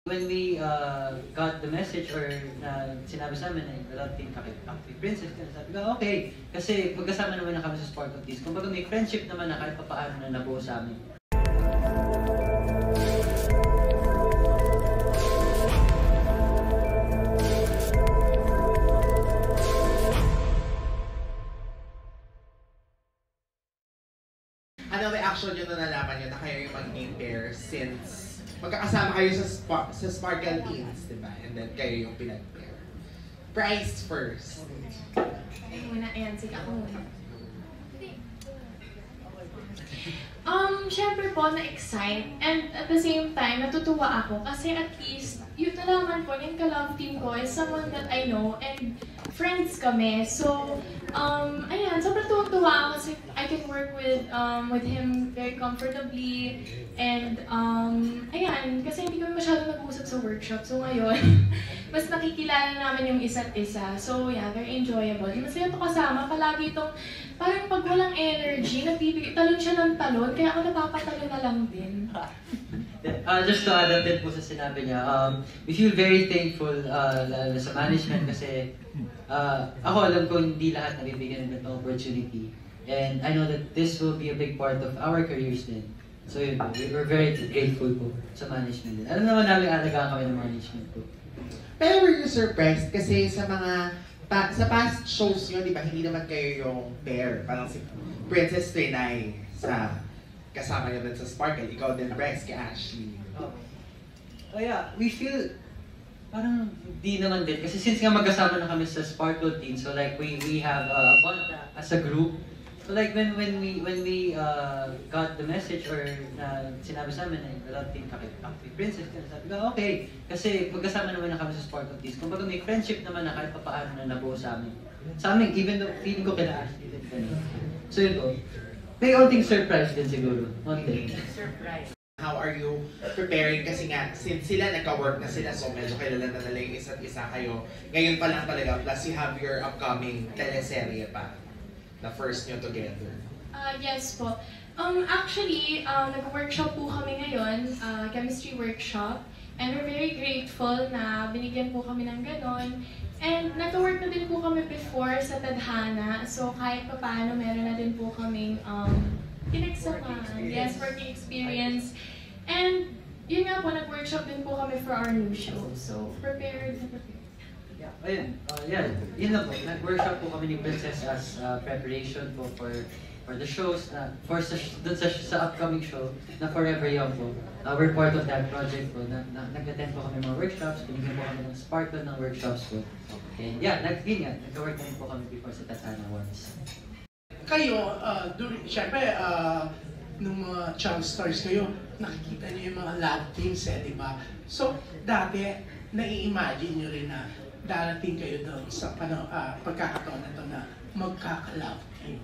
When we got the message or sinabi sa amin na love team kay Princess, sabi ko, okay. Kasi magkasama naman na kami sa Sparkle Teens. Kumbaga may friendship naman na kahit papaano na nabuo sa amin. Ano may action nyo na nalaman nyo na kayo yung magiging pair since magkakasama kayo sa Sparkle Teens, di ba? And then kayo yung pinag-pair. Price first. Ay, muna. Ayan, sige ako muna. Syempre po, na-excite. And at the same time, natutuwa ako. Kasi at least, yung nalaman ko, yung ka-love team ko is someone that I know and friends kami. So, ayan, sobrang tuwa ako kasi I can work with him very comfortably. And, ayan, kasi hindi kami masyadong nag-uusap sa workshop. So ngayon, mas nakikilala namin yung isa't isa. So yeah, very enjoyable. Masaya ito kasama. Palagi itong, parang pag walang energy, talon siya ng talon. Kaya ako napapatalo na lang din. Just to add up din po sa sinabi niya, we feel very thankful sa management kasi ako alam ko hindi lahat nabibigyan ng opportunity. And I know that this will be a big part of our careers din. So yun po, we're very grateful po sa management din. Alam naman namin alagaan kami ng management po. Pero were you surprised? Kasi sa sa past shows nyo, di ba, hindi naman kayo yung pair. Parang si Princess Trinay sa kasama niyo din sa Sparkle. Ikaw din, Rex, kay Ashley. Oh yeah, we feel parang di naman din. Kasi since nga magkasama na kami sa Sparkle Teens, so like we have a bond as a group. So like when we got the message or sinabi sa amin na love team kay Princess, sabi ko, okay. Kasi magkasama naman na kami sa Sparkle Teens. Kumbaga may friendship naman na kahit papaano na nabuo sa amin. Sa amin, even though feeling ko kila Ashley din. So yun po. May onting surprise din siguro. Onting. Surprise. How are you preparing? Kasi nga, since sila nagka-work na sila, so medyo kilala na nila yung isa't isa kayo. Ngayon pa lang talaga, plus you have your upcoming teleserye pa. The first nyo together. Yes po. Actually, nag-workshop po kami ngayon, chemistry workshop. And we're very grateful na binigyan po kami ng ganon. And nag-work na din po kami before sa Tadhana. So kahit pa paano, meron na din po kaming pinagsamahan. Yes, working experience. And yun nga po, nag-workshop din po kami for our new show. So prepared na prepared. Ayun, yun lang po. Nag-workshop po kami ni Princess as preparation po for the shows, sa upcoming show na Forever Young po. We're part of that project po. Nag-attend po kami mga workshops, binigyan po kami ng Sparkle ng workshops po. And yeah, nag-work na po kami before sa Tadhana once. Kayo, syempre, nung mga child stars kayo, nakikita niyo yung mga love teams di ba? So, dati, nai-imagine niyo rin na darating kayo doon sa pagkakataon na ito na magkaka-love team.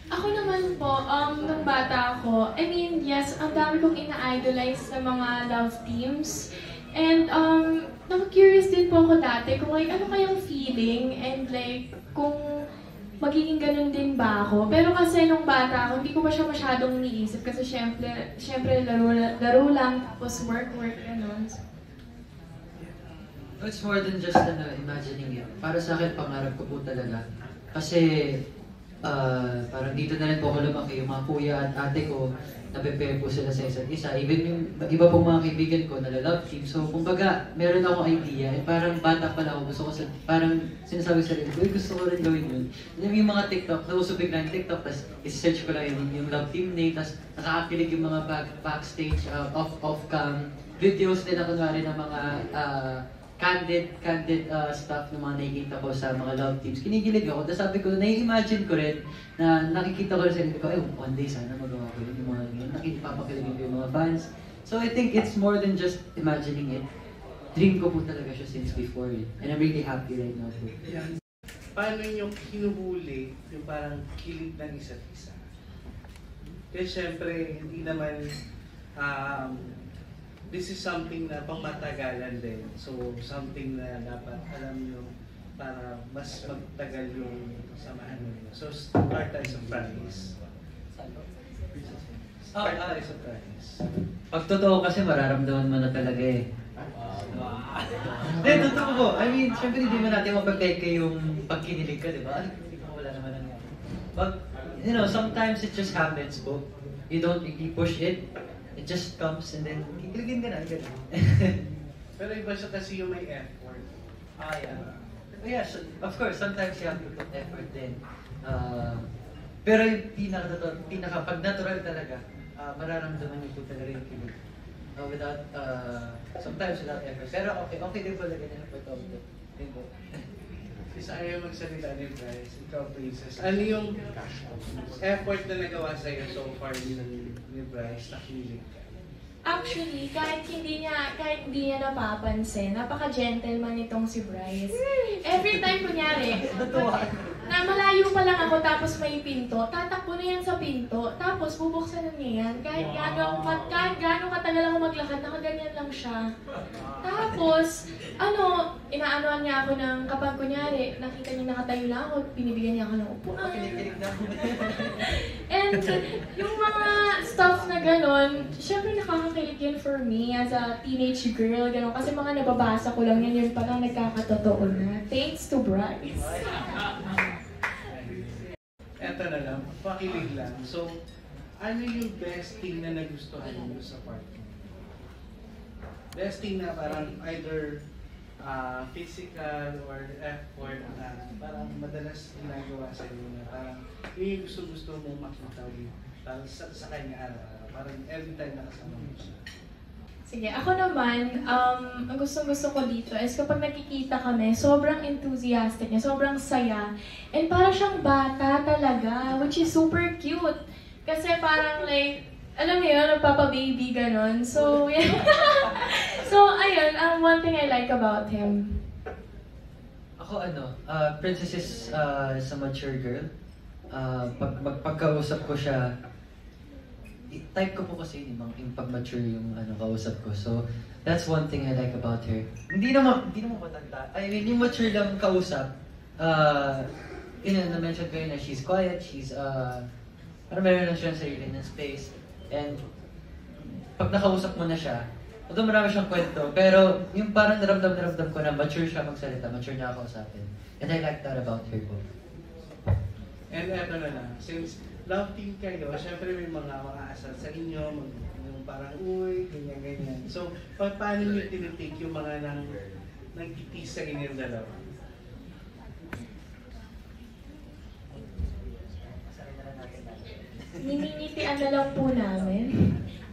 Ako naman po, nung bata ako, I mean, yes, ang dami kong ina-idolize na mga love teams. And curious din po ako dati kung like, ano kayang feeling and like, kung magiging ganun din ba ako. Pero kasi nung bata ako, hindi ko pa siya masyadong iniisip kasi syempre laro lang, tapos work, ganun. It's more than just imagining it. Para sa akin, pangarap ko po talaga. Kasi parang dito na rin po ako lumaki. Yung mga kuya at ate ko, nape-pair po sila sa isa't isa. Even yung iba pong mga kaibigan ko, nala-love team. So, kumbaga, meron akong idea. And parang bata pala ako. Gusto ko parang sinasabi sa rin, gusto ko rin gawin yun. Yung mga TikTok, nauso bigla yung TikTok, tapos isi-search ko lang yung love team name, tapos nakakakilig yung mga backstage, off-cam videos din na kunwari ng mga candid stuff ng mga nakikita ko sa mga love teams. Kinikilig ako. Tapos sabi ko, nai-imagine ko rin na nakikita ko rin sa sarili ko, one day sana magawa ko yun, yung mga nakikipapakilig ko yung mga fans. So I think it's more than just imagining it. Dream ko po talaga siya since before it. And I'm really happy right now po. Yeah. Paano yung kinuhuli yung parang kilig ng isa't isa? Kasi syempre, hindi naman this is something na pangmatagalan din. So, something na dapat alam nyo para mas magtagal yung samahan nyo. So, start tayo sa practice. Start tayo sa practice. Pag totoo kasi mararamdaman mo na talaga eh. Hindi, totoo po. I mean, syempre hindi mo natin mapagteke yung pagkinilig ka, di ba? Hindi ko wala naman nangyari. But, you know, sometimes it just happens po. You don't really push it. It just comes and then kikiligin ka na. Ganun. Pero iba siya kasi yung may effort. Yeah. Yeah, so, of course, sometimes you have to put effort din. Pero yung pag natural talaga, mararamdaman niyo po talaga yung kilig. Sometimes without effort. Pero okay din po lagyan ng effort of it. Yun po. Kasi ayaw magsalita ni Bryce, ikaw Princess. Ano yung effort na nagawa sa'yo so far ni Bryce na kilig ka? Actually, kahit hindi niya napapansin, napaka-gentleman itong si Bryce. Every time kunyari, na malayo pa lang ako tapos may pinto, tatakbo na yan sa pinto, tapos bubuksan na niya yan. Kahit gaano katagal ako maglakad, nakaganyan lang siya. Tapos, inaanoan niya ako ng kapag kunyari, nakita niya nakatayo lang ako, binibigyan niya ako ng upuan. And yung mga stuff na ganon, syempre nakakakilig yun for me as a teenage girl, ganon. Kasi mga nababasa ko lang yan, yun palang nagkakatotoo na. Thanks to Bryce. Eto na lang, pakilig lang. So, ano yung best thing na nagustuhan mo sa partner? Best thing na parang either physical or effort na parang madalas ginagawa sa inyo na parang yung gusto-gusto mo makita ulit sa kanya araw-araw. Parang every time nakasama mo siya. Sige, ako naman, ang gustong-gusto ko dito is kapag nakikita kami, sobrang enthusiastic niya, sobrang saya. And parang siyang bata talaga, which is super cute. Kasi parang like, alam mo yun, nagpapa-baby, ganon. So, yeah. So, ayun, one thing I like about him. Ako Princess is a mature girl. Pagkausap ko siya, type ko po kasi yung pag-mature yung kausap ko. So, that's one thing I like about her. Hindi naman matanda. I mean, yung mature lang kausap. Na-mention ko yun na she's quiet, she's, meron lang siya sarili ng space. And, pag nakausap mo na siya, although marami siyang kwento, pero yung parang naramdam ko na mature siya magsalita, mature niya ako usapin. And I like that about her po. And eto na lang, since love team kayo, syempre may mga asal sa inyo, yung parang uy, ganyan. So, paano nyo tinitake yung mga nagtitis sa inyong dalawa? Niningitian na lang po namin.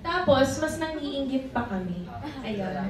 Tapos, mas nangiinggit pa kami. Ayun.